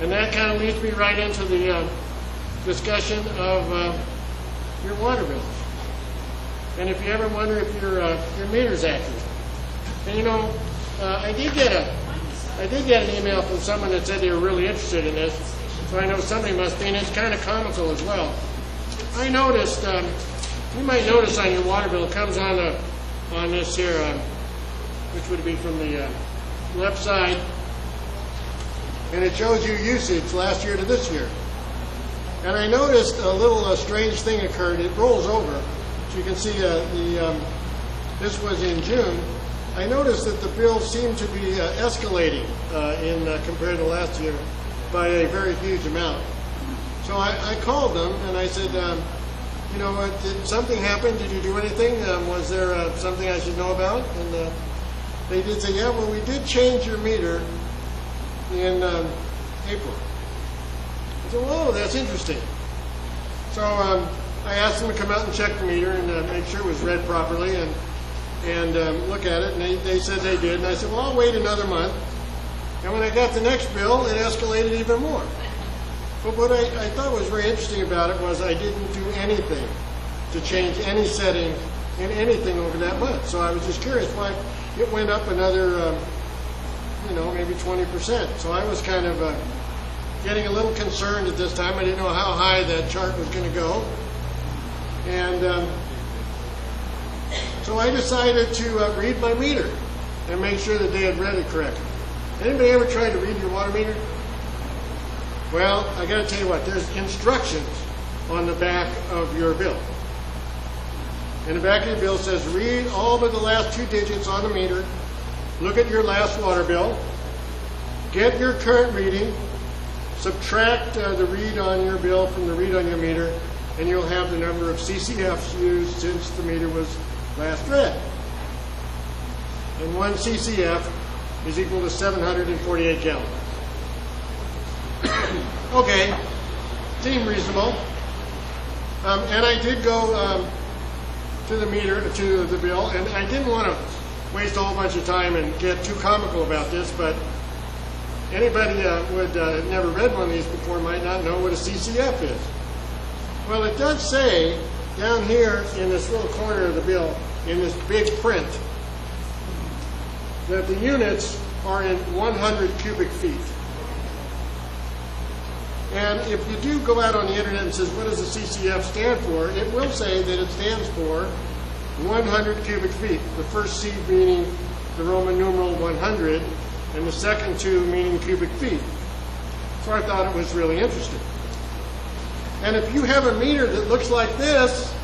And that kind of leads me right into the discussion of your water bills. And if you ever wonder if your meter's accurate. And you know, I did get an email from someone that said they were really interested in this, so I know somebody must be, and it's kind of comical as well. I noticed, you might notice on your water bill, it comes on this here, which would be from the left side, and it shows you usage last year to this year. And I noticed a little strange thing occurred. It rolls over, so you can see this was in June. I noticed that the bill seemed to be escalating compared to last year by a very huge amount. So I called them and I said, you know, did something happen? Did you do anything? Was there something I should know about? And they did say, yeah, well, we did change your meter in April. I said, whoa, that's interesting. So I asked them to come out and check the meter and make sure it was read properly and look at it, and they said they did. And I said, well, I'll wait another month. And when I got the next bill, it escalated even more. But what I thought was very interesting about it was I didn't do anything to change any setting in anything over that month. So I was just curious why it went up another, you know, maybe 20%. So I was kind of getting a little concerned at this time. I didn't know how high that chart was going to go. And so I decided to read my meter and make sure that they had read it correctly. Anybody ever tried to read your water meter? Well, I got to tell you what, there's instructions on the back of your bill. And the back of your bill says, read all but the last 2 digits on the meter, look at your last water bill, get your current reading, subtract the read on your bill from the read on your meter, and you'll have the number of CCFs used since the meter was last read. And 1 CCF is equal to 748 gallons. Okay, seemed reasonable. And I did go to the meter, to the bill, and I didn't want to waste a whole bunch of time and get too comical about this, but anybody would have never read one of these before might not know what a CCF is. Well, it does say down here in this little corner of the bill, in this big print, that the units are in 100 cubic feet. And if you do go out on the internet and says, what does the CCF stand for? It will say that it stands for 100 cubic feet. The first C meaning the Roman numeral 100, and the second 2 meaning cubic feet. So I thought it was really interesting. And if you have a meter that looks like this,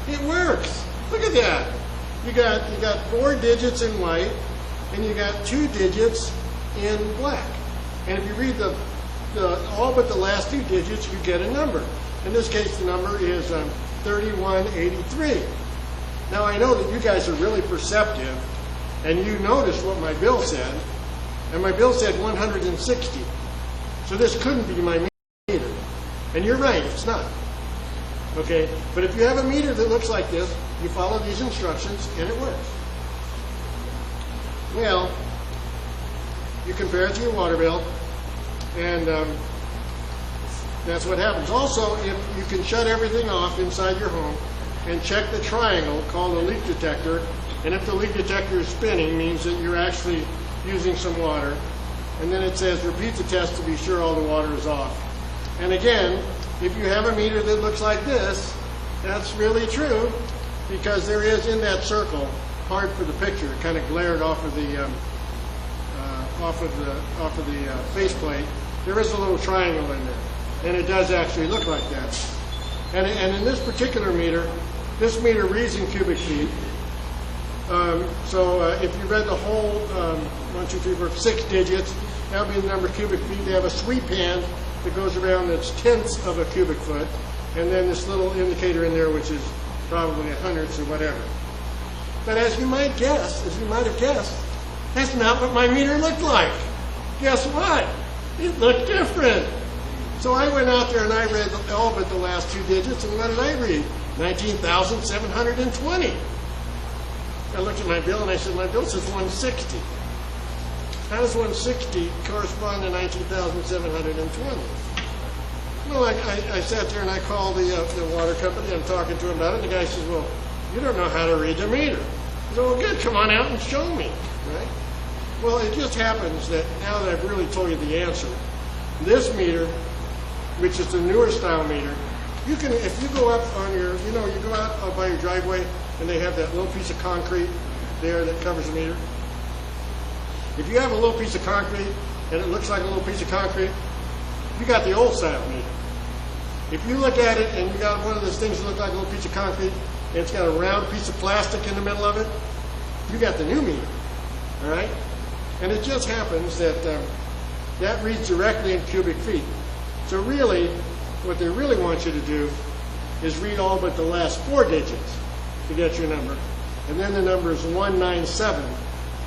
it works. Look at that. You got 4 digits in white, and you got 2 digits in black. And if you read all but the last 2 digits, you get a number. In this case, the number is 3183. Now, I know that you guys are really perceptive, and you noticed what my bill said, and my bill said 160. So this couldn't be my meter. And you're right, it's not. Okay? But if you have a meter that looks like this, you follow these instructions, and it works. Well, you compare it to your water bill, and that's what happens. Also, if you can shut everything off inside your home and check the triangle called a leak detector, and if the leak detector is spinning, means that you're actually using some water. And then it says, repeat the test to be sure all the water is off. And again, if you have a meter that looks like this, that's really true, because there is in that circle, hard for the picture, it kind of glared off of the faceplate. There is a little triangle in there, and it does actually look like that. And in this particular meter, this meter reads in cubic feet. So if you read the whole 1, 2, 3, 4, 6 digits, that would be the number of cubic feet. They have a sweep hand that goes around that's tenths of a cubic foot, and then this little indicator in there, which is probably a hundredths or whatever. But as you might have guessed, that's not what my meter looked like. Guess what? It looked different. So I went out there and I read all but the last 2 digits, and what did I read? 19,720. I looked at my bill and I said, my bill says 160. how does 160 correspond to 19,720? Well, I sat there and I called the water company. I'm talking to him about it. The guy says, well, you don't know how to read the meter. I said, well, good, come on out and show me, right? Well, it just happens that now that I've really told you the answer, this meter, which is the newer style meter, you can, if you go up on your, you go out by your driveway and they have that little piece of concrete there that covers the meter. If you have a little piece of concrete and it looks like a little piece of concrete, you got the old style meter. If you look at it and you got one of those things that look like a little piece of concrete and it's got a round piece of plastic in the middle of it, you got the new meter, all right? And it just happens that that reads directly in cubic feet. So really, what they really want you to do is read all but the last 4 digits to get your number. And then the number is 197.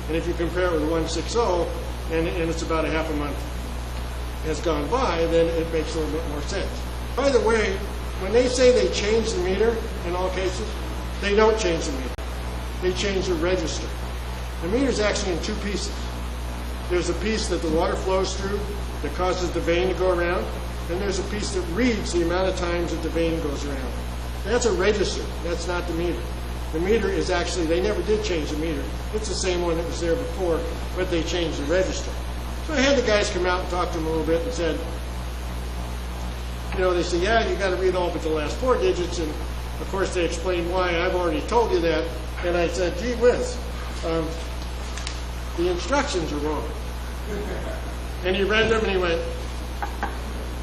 And if you compare it with 160, and it's about a half a month has gone by, then it makes a little bit more sense. By the way, when they say they change the meter, in all cases, they don't change the meter. They change the register. The meter is actually in 2 pieces. There's a piece that the water flows through that causes the vein to go around, and there's a piece that reads the amount of times that the vein goes around. That's a register. That's not the meter. The meter is actually, they never did change the meter. It's the same one that was there before, but they changed the register. So I had the guys come out and talk to them a little bit and said, they said, yeah, you got to read all but the last 4 digits, and of course they explained why. I've already told you that, and I said, gee whiz, the instructions are wrong. And he read them and he went,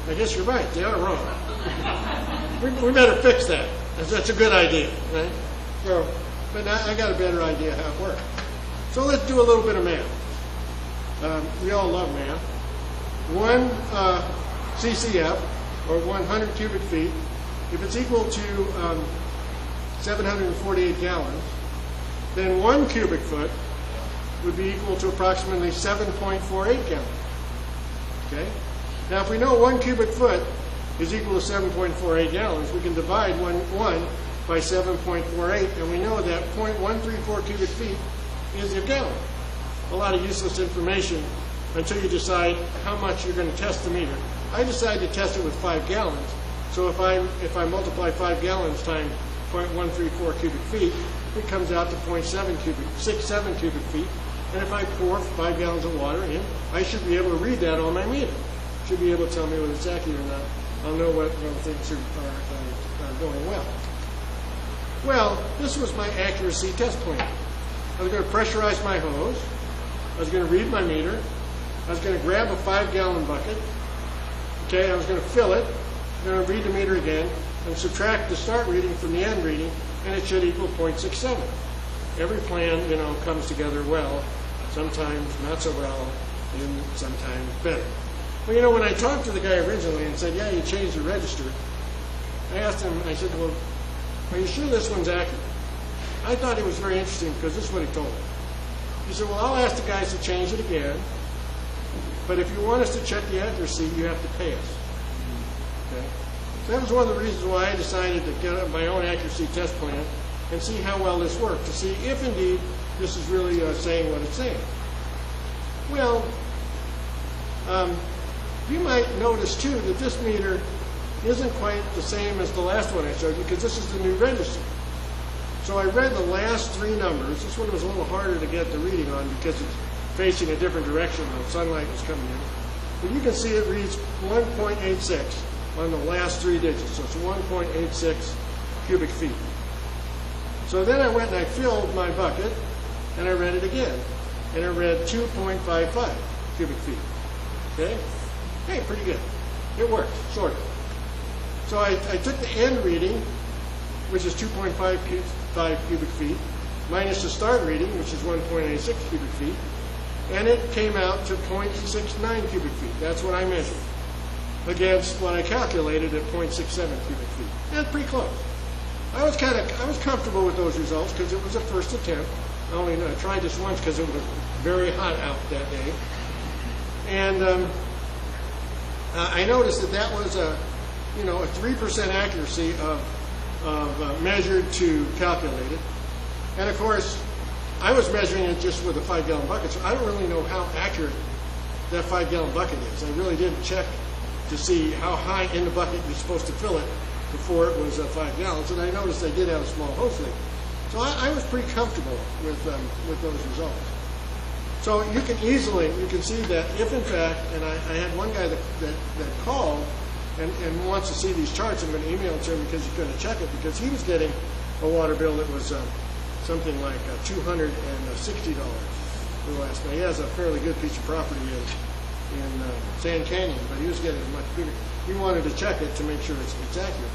I guess you're right, they are wrong. We better fix that. That's a good idea, right? So, but I got a better idea how it works. So let's do a little bit of math. We all love math. 1 CCF, or 100 cubic feet, if it's equal to 748 gallons, then 1 cubic foot would be equal to approximately 7.48 gallons. Okay? Now, if we know 1 cubic foot is equal to 7.48 gallons, we can divide 1 by 7.48, and we know that 0.134 cubic feet is a gallon. A lot of useless information until you decide how much you're going to test the meter. I decided to test it with 5 gallons. So if I multiply 5 gallons times 0.134 cubic feet, it comes out to 0.67 cubic feet. And if I pour 5 gallons of water in, I should be able to read that on my meter. Should be able to tell me whether it's accurate or not. I'll know whether things are going well. Well, this was my accuracy test plan. I was going to pressurize my hose. I was going to read my meter. I was going to grab a 5-gallon bucket. Okay, I was going to fill it. I'm going to read the meter again and subtract the start reading from the end reading, and it should equal 0.67. Every plan, comes together well. Sometimes not so well, and sometimes better. Well, when I talked to the guy originally and said, yeah, you changed the register, I asked him, I said, well, are you sure this one's accurate? I thought it was very interesting because this is what he told me. He said, well, I'll ask the guys to change it again, but if you want us to check the accuracy, you have to pay us. Okay? So that was one of the reasons why I decided to get up my own accuracy test plan and see how well this worked, to see if indeed this is really saying what it's saying. Well, you might notice too that this meter isn't quite the same as the last one I showed you, because this is the new register. So I read the last 3 numbers. This one was a little harder to get the reading on because it's facing a different direction. The sunlight was coming in. But you can see it reads 1.86 on the last 3 digits. So it's 1.86 cubic feet. So then I went and I filled my bucket and I read it again. And it read 2.55 cubic feet. Okay? Hey, pretty good. It worked, sort of. So I took the end reading, which is 2.55 cubic feet, minus the start reading, which is 1.86 cubic feet, and it came out to 0.69 cubic feet. That's what I measured against what I calculated at 0.67 cubic feet. That's pretty close. I was comfortable with those results because it was a first attempt. I tried this once because it was very hot out that day, and I noticed that was a 3% accuracy of measured to calculated. And of course, I was measuring it just with a 5-gallon bucket, so I don't really know how accurate that 5-gallon bucket is. I really didn't check to see how high in the bucket you're supposed to fill it before it was 5 gallons, and I noticed they did have a small hose leak. So I was pretty comfortable with those results. So you can see that if in fact, and I had one guy that called and wants to see these charts. I'm going to email it to him because he's going to check it, because he was getting a water bill that was something like $260 for the last night. He has a fairly good piece of property in Sand Canyon, but he was getting a much bigger. He wanted to check it to make sure it's accurate.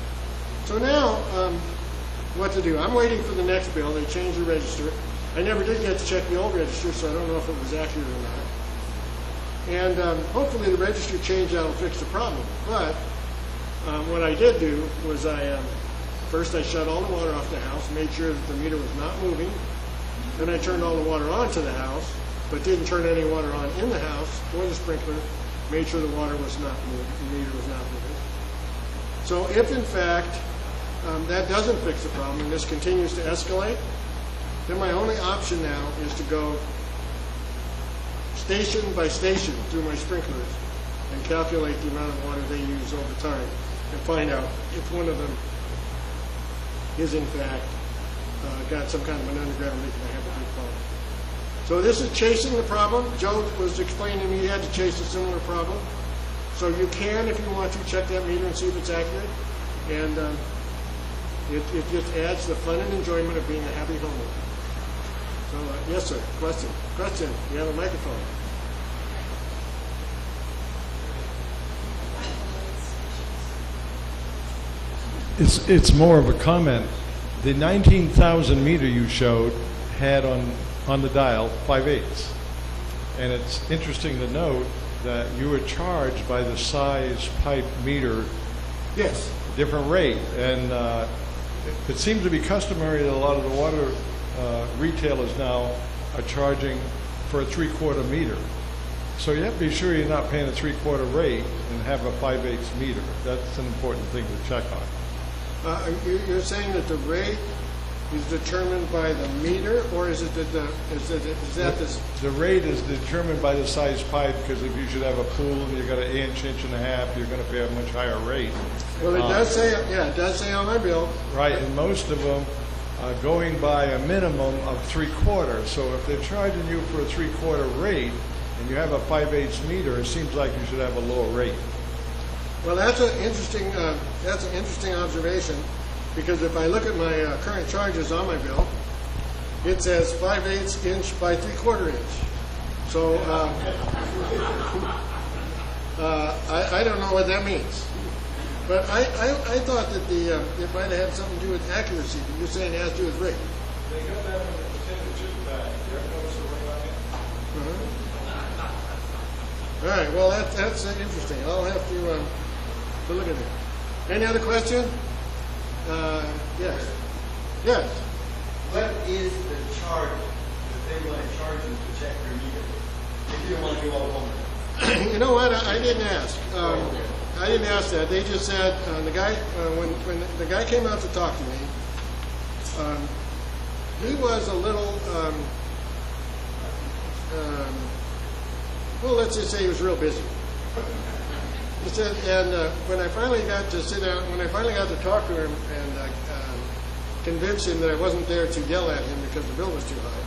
So now, what to do? I'm waiting for the next bill. They changed the register. I never did get to check the old register, so I don't know if it was accurate or not. And hopefully the register change that'll fix the problem. But what I did do was first I shut all the water off the house, made sure that the meter was not moving. Then I turned all the water onto the house, but didn't turn any water on in the house or the sprinkler. Made sure the water was not moving, the meter was not moving. So if in fact that doesn't fix the problem and this continues to escalate, then my only option now is to go station by station through my sprinklers and calculate the amount of water they use over time and find out if one of them is in fact got some kind of an underground leak and I have a big problem. So this is chasing the problem. Joe was explaining to me he had to chase a similar problem. So you can, if you want to, check that meter and see if it's accurate. And it just adds the fun and enjoyment of being a happy homeowner. So, yes, sir. Question. You have a microphone. It's more of a comment. The 19,000 meter you showed had on the dial 5/8. And it's interesting to note that you were charged by the size pipe meter. Yes. Different rate. And it seems to be customary that a lot of the water retailers now are charging for a 3/4 meter. So you have to be sure you're not paying a 3/4 rate and have a 5/8 meter. That's an important thing to check on. You're saying that the rate is determined by the meter, or is it the rate is determined by the size pipe, because if you should have a pool and you got an inch and a half, you're going to pay a much higher rate. Well, it does say, it does say on my bill. Right, and most of them are going by a minimum of 3/4. So if they're charging you for a 3/4 rate and you have a 5/8 meter, it seems like you should have a lower rate. Well, that's an interesting observation, because if I look at my current charges on my bill, it says 5/8 inch by 3/4 inch. So I don't know what that means. But I thought that it might have had something to do with accuracy, but you're saying it has to do with rate. They got that in the percentage back. You ever notice the rate on it? All right, well, that's interesting. I'll have to look at it. Any other question? Yes. Yes. What is the charge that they want to charge you to check your meter if you don't want to do all the homework? You know what? I didn't ask. I didn't ask that. They just said the guy when the guy came out to talk to me, he was a little well, let's just say he was real busy. He said, and when I finally got to sit down, when I finally got to talk to him and convince him that I wasn't there to yell at him because the bill was too high.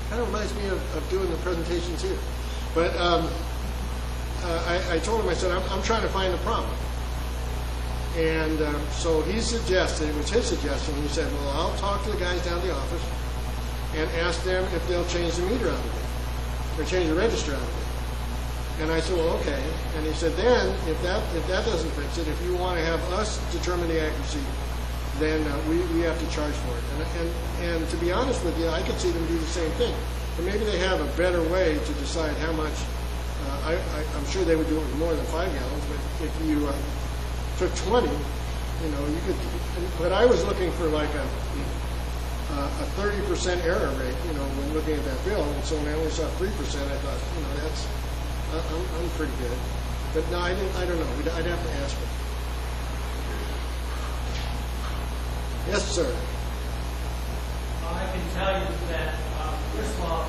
Kind of reminds me of doing the presentations here. But I told him, I said, I'm trying to find the problem. And so he suggested, it was his suggestion, he said, well, I'll talk to the guys down at the office and ask them if they'll change the meter out of it, or change the register out of it. And I said, well, okay. And he said, then, if that doesn't fix it, if you want to have us determine the accuracy, then we have to charge for it. And to be honest with you, I could see them do the same thing. But maybe they have a better way to decide how much. I'm sure they would do it with more than 5 gallons, but if you took 20, you know, you could. But I was looking for like a 30% error rate, you know, when looking at that bill. And so when I only saw 3%, I thought, you know, that's I'm pretty good. But no, I don't know. I'd have to ask him. Yes, sir. I can tell you that, first of all,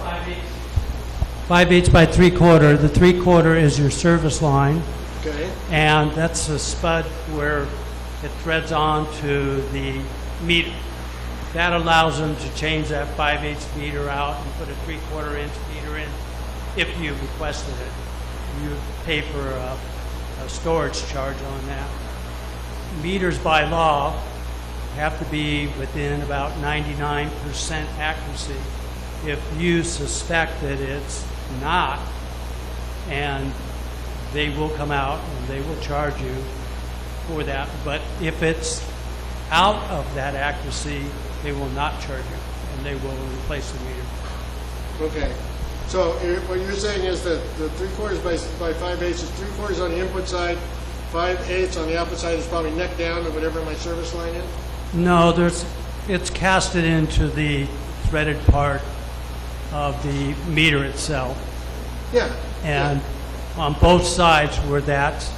5/8 by 3/4. The 3/4 is your service line, Okay, and that's a spud where it threads on to the meter. That allows them to change that 5/8 meter out and put a 3/4 inch meter in if you requested it. You pay for a storage charge on that. Meters by law have to be within about 99% accuracy. If you suspect that it's not, and they will come out and they will charge you for that. But if it's out of that accuracy, they will not charge you, and they will replace the meter. okay. So what you're saying is that the 3/4 by 5/8 is 3/4 on the input side, 5/8 on the output side is probably neck down to whatever my service line is? No, it's casted into the threaded part of the meter itself. Yeah. And on both sides where that's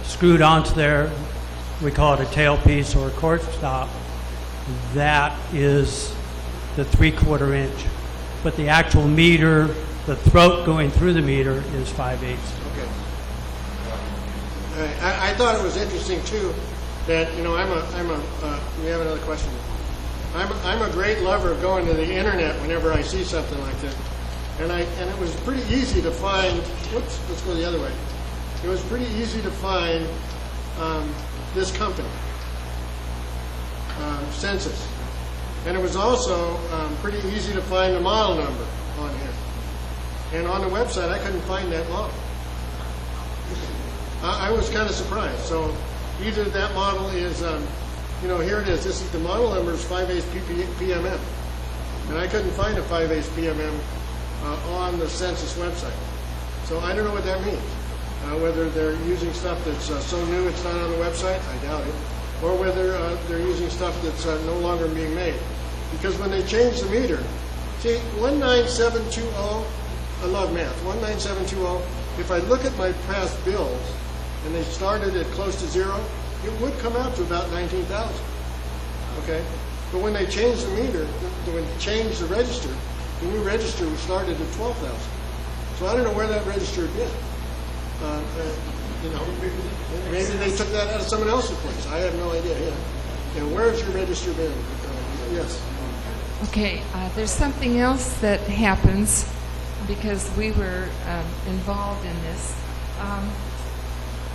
screwed onto there, we call it a tailpiece or a cord stop, that is the 3/4 inch. But the actual meter, the throat going through the meter is 5/8. Okay. I thought it was interesting too that, you know, we have another question. I'm a great lover of going to the internet whenever I see something like this. And it was pretty easy to find, whoops, let's go the other way. It was pretty easy to find this company, Census. And it was also pretty easy to find the model number on here. And on the website, I couldn't find that model. I was kind of surprised. So either that model is, you know, here it is. This is the model number is 5/8 PMM. And I couldn't find a 5/8 PMM on the Census website. So I don't know what that means. Whether they're using stuff that's so new it's not on the website, I doubt it. Or whether they're using stuff that's no longer being made. Because when they change the meter, see, 19720, I love math, 19720, if I look at my past bills and they started at close to zero, it would come out to about 19,000. Okay? But when they changed the meter, when they changed the register, the new register started at 12,000. So I don't know where that register had been. You know, maybe they took that out of someone else's place. I have no idea. Yeah. And where's your register been? Yes. Okay, there's something else that happens because we were involved in this.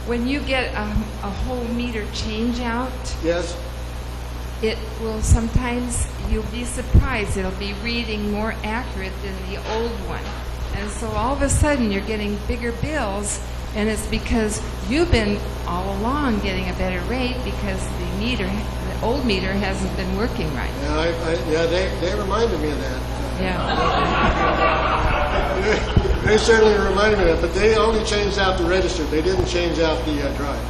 When you get a whole meter change out, Yes. it will sometimes, you'll be surprised, it'll be reading more accurate than the old one. And so all of a sudden you're getting bigger bills, and it's because you've been all along getting a better rate because the old meter hasn't been working right. Yeah, they reminded me of that. Yeah. They certainly reminded me of that, but they only changed out the register. They didn't change out the drive.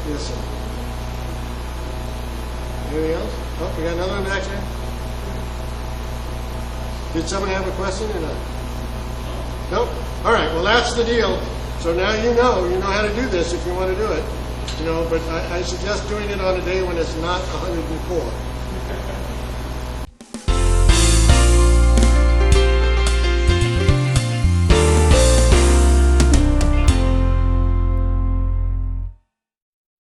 Yes, sir. Anything else? Oh, we got another one back there? Did someone have a question or not? Nope. All right, well, that's the deal. So now you know how to do this if you want to do it. You know, but I suggest doing it on a day when it's not 104.